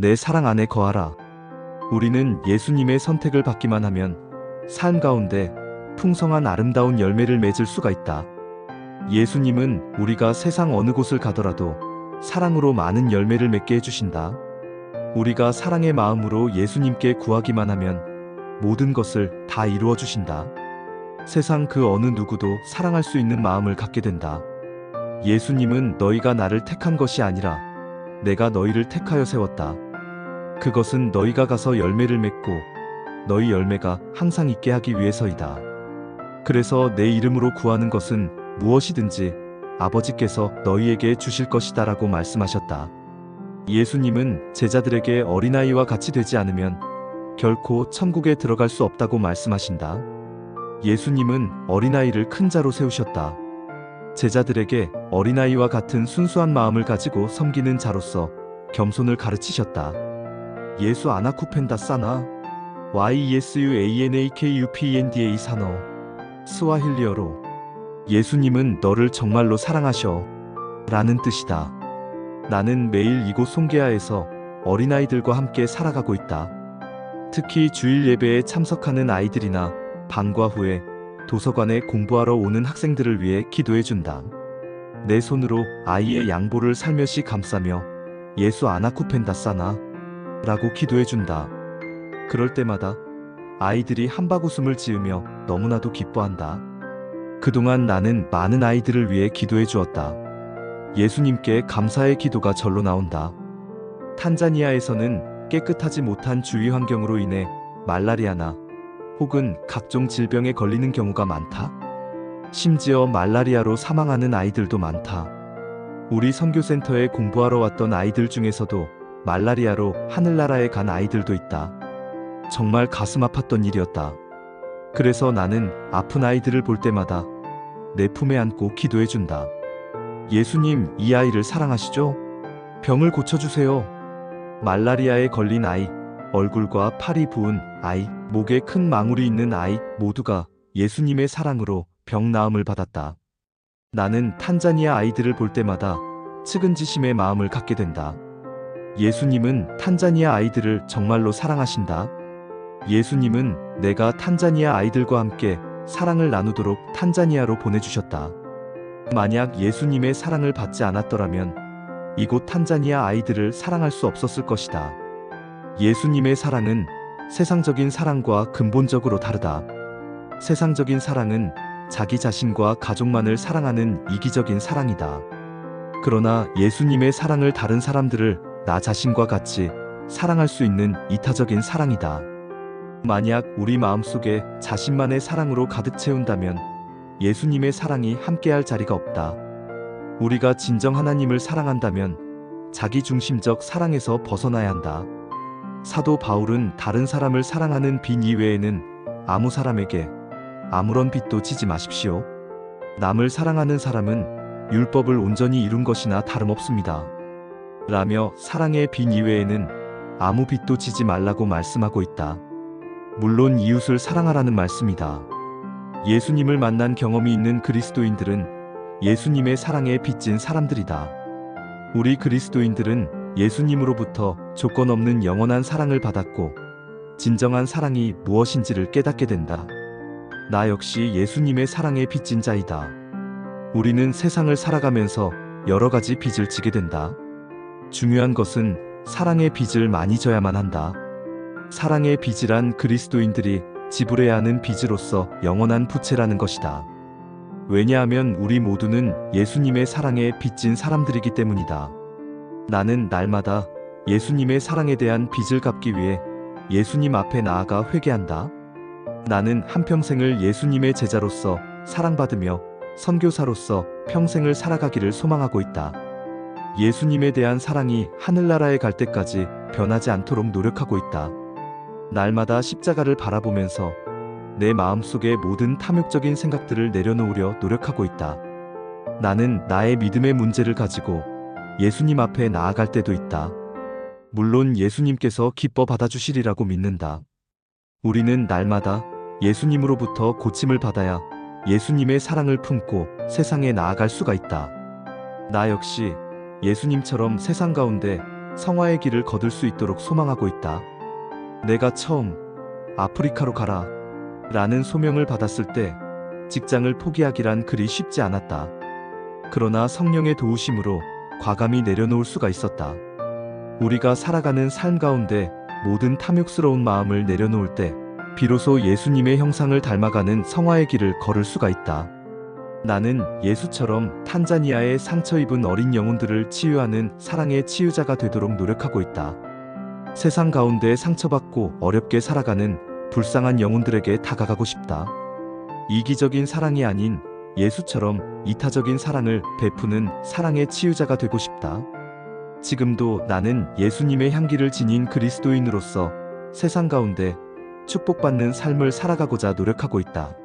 내 사랑 안에 거하라. 우리는 예수님의 선택을 받기만 하면 삶 가운데 풍성한 아름다운 열매를 맺을 수가 있다. 예수님은 우리가 세상 어느 곳을 가더라도 사랑으로 많은 열매를 맺게 해주신다. 우리가 사랑의 마음으로 예수님께 구하기만 하면 모든 것을 다 이루어 주신다. 세상 그 어느 누구도 사랑할 수 있는 마음을 갖게 된다. 예수님은 너희가 나를 택한 것이 아니라 내가 너희를 택하여 세웠다. 그것은 너희가 가서 열매를 맺고 너희 열매가 항상 있게 하기 위해서이다. 그래서 내 이름으로 구하는 것은 무엇이든지 아버지께서 너희에게 주실 것이다 라고 말씀하셨다. 예수님은 제자들에게 어린아이와 같이 되지 않으면 결코 천국에 들어갈 수 없다고 말씀하신다. 예수님은 어린아이를 큰 자로 세우셨다. 제자들에게 어린아이와 같은 순수한 마음을 가지고 섬기는 자로서 겸손을 가르치셨다. 예수 아나쿠펜다 사나 YESUANAKUPENDA 사너 스와힐리어로 예수님은 너를 정말로 사랑하셔 라는 뜻이다. 나는 매일 이곳 송게아에서 어린아이들과 함께 살아가고 있다. 특히 주일 예배에 참석하는 아이들이나 방과 후에 도서관에 공부하러 오는 학생들을 위해 기도해준다. 내 손으로 아이의 양볼을 살며시 감싸며 예수 아나쿠펜다 사나 라고 기도해준다. 그럴 때마다 아이들이 한바구음을 지으며 너무나도 기뻐한다. 그동안 나는 많은 아이들을 위해 기도해 주었다. 예수님께 감사의 기도가 절로 나온다. 탄자니아에서는 깨끗하지 못한 주위 환경으로 인해 말라리아나 혹은 각종 질병에 걸리는 경우가 많다. 심지어 말라리아로 사망하는 아이들도 많다. 우리 선교센터에 공부하러 왔던 아이들 중에서도 말라리아로 하늘나라에 간 아이들도 있다. 정말 가슴 아팠던 일이었다. 그래서 나는 아픈 아이들을 볼 때마다 내 품에 안고 기도해준다. 예수님, 이 아이를 사랑하시죠? 병을 고쳐주세요. 말라리아에 걸린 아이, 얼굴과 팔이 부은 아이, 목에 큰 망울이 있는 아이 모두가 예수님의 사랑으로 병 나음을 받았다. 나는 탄자니아 아이들을 볼 때마다 측은지심의 마음을 갖게 된다. 예수님은 탄자니아 아이들을 정말로 사랑하신다. 예수님은 내가 탄자니아 아이들과 함께 사랑을 나누도록 탄자니아로 보내주셨다. 만약 예수님의 사랑을 받지 않았더라면 이곳 탄자니아 아이들을 사랑할 수 없었을 것이다. 예수님의 사랑은 세상적인 사랑과 근본적으로 다르다. 세상적인 사랑은 자기 자신과 가족만을 사랑하는 이기적인 사랑이다. 그러나 예수님의 사랑을 다른 사람들을 나 자신과 같이 사랑할 수 있는 이타적인 사랑이다. 만약 우리 마음속에 자신만의 사랑으로 가득 채운다면 예수님의 사랑이 함께할 자리가 없다. 우리가 진정 하나님을 사랑한다면 자기중심적 사랑에서 벗어나야 한다. 사도 바울은 다른 사람을 사랑하는 빚 이외에는 아무 사람에게 아무런 빚도 지지 마십시오. 남을 사랑하는 사람은 율법을 온전히 이룬 것이나 다름없습니다. 라며 사랑의 빚 이외에는 아무 빚도 지지 말라고 말씀하고 있다. 물론 이웃을 사랑하라는 말씀이다. 예수님을 만난 경험이 있는 그리스도인들은 예수님의 사랑에 빚진 사람들이다. 우리 그리스도인들은 예수님으로부터 조건 없는 영원한 사랑을 받았고 진정한 사랑이 무엇인지를 깨닫게 된다. 나 역시 예수님의 사랑에 빚진 자이다. 우리는 세상을 살아가면서 여러 가지 빚을 지게 된다. 중요한 것은 사랑의 빚을 많이 져야만 한다. 사랑의 빚이란 그리스도인들이 지불해야 하는 빚으로서 영원한 부채라는 것이다. 왜냐하면 우리 모두는 예수님의 사랑에 빚진 사람들이기 때문이다. 나는 날마다 예수님의 사랑에 대한 빚을 갚기 위해 예수님 앞에 나아가 회개한다. 나는 한평생을 예수님의 제자로서 사랑받으며 선교사로서 평생을 살아가기를 소망하고 있다. 예수님에 대한 사랑이 하늘나라에 갈 때까지 변하지 않도록 노력하고 있다. 날마다 십자가를 바라보면서 내 마음속의 모든 탐욕적인 생각들을 내려놓으려 노력하고 있다. 나는 나의 믿음의 문제를 가지고 예수님 앞에 나아갈 때도 있다. 물론 예수님께서 기뻐 받아주시리라고 믿는다. 우리는 날마다 예수님으로부터 고침을 받아야 예수님의 사랑을 품고 세상에 나아갈 수가 있다. 나 역시 예수님처럼 세상 가운데 성화의 길을 거둘 수 있도록 소망하고 있다. 내가 처음 아프리카로 가라 라는 소명을 받았을 때 직장을 포기하기란 그리 쉽지 않았다. 그러나 성령의 도우심으로 과감히 내려놓을 수가 있었다. 우리가 살아가는 삶 가운데 모든 탐욕스러운 마음을 내려놓을 때 비로소 예수님의 형상을 닮아가는 성화의 길을 걸을 수가 있다. 나는 예수처럼 탄자니아의 상처 입은 어린 영혼들을 치유하는 사랑의 치유자가 되도록 노력하고 있다. 세상 가운데 상처받고 어렵게 살아가는 불쌍한 영혼들에게 다가가고 싶다. 이기적인 사랑이 아닌 예수처럼 이타적인 사랑을 베푸는 사랑의 치유자가 되고 싶다. 지금도 나는 예수님의 향기를 지닌 그리스도인으로서 세상 가운데 축복받는 삶을 살아가고자 노력하고 있다.